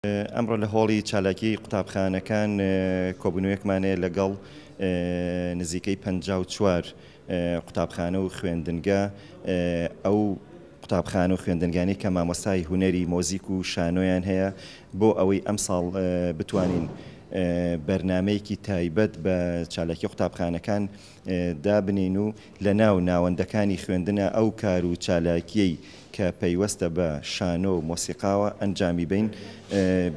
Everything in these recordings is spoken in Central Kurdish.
ئەمڕۆ لە هۆڵی چالاکی قوتابخانەکان کۆبوونەوەیەکمانەیە لەگەڵ نزیکەی 54 قوتابخانە و خوێندنگە ئەو قوتابخانە و خوێندنگانی کە مامۆستای هونەری مۆزیک و شانۆیان هەیە بۆ ئەوەی ئەم ساڵ بتوانین بەرنامەیەکی تایبەت بە چالاکی قوتابخانەکان دابنین و لە ناو ناوەندەکانی خوێندنە ئەو کار و چالاکیەی کە پەیوەستە بە شانۆ و مۆسیقاوە ئەنجامی بین.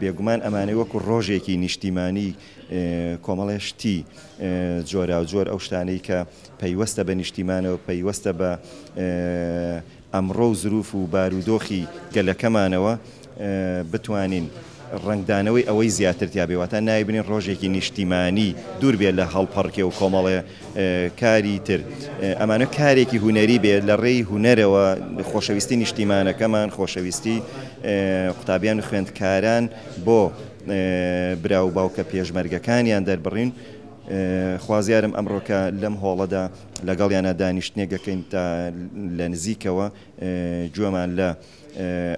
بێگومان ئەمانەی وەکو ڕۆژێکی نیشتیمانی کۆمەڵێشتی جۆرا و جۆر ئەو شتانەی کە پەیوەستە بە نیشتیمانەوە پەیوەستە بە ئەمڕۆ و زروف و بارودۆخی گەلەکەمانەوە بتوانین ڕنگدانەوەی ئەوەی زیاتر تیابێواتە نایبنین ڕۆژێکی نیشتیمانی دوور بێت لە هەڵپەڕکێ و کۆمەڵێ کاری تر. ئەمانە کارێکی هونەری بێت لە ڕێی هونەرەوە خۆشەویستی نیشتیمانەکەمان، خۆشەویستی قوتابیان و خوێندکاران بۆ برا و باوکە پێشمەرگەکانیان دەربڕین. خوازیارم ئەمڕۆکە لەم هۆڵەدا لەگەڵیانە دانیشتنێگەکەین تا لە نزیکەوە گوێمان لە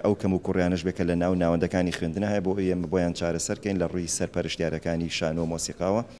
ئەو کەم و کوڕیانش بێکە لە ناو ناوەندەکانی خوێندنە هەیە بۆ ئێمە بۆیان چارەسەرکەین لە ڕووی سەرپەرشتیارەکانی شانۆ و مۆسیقاوە.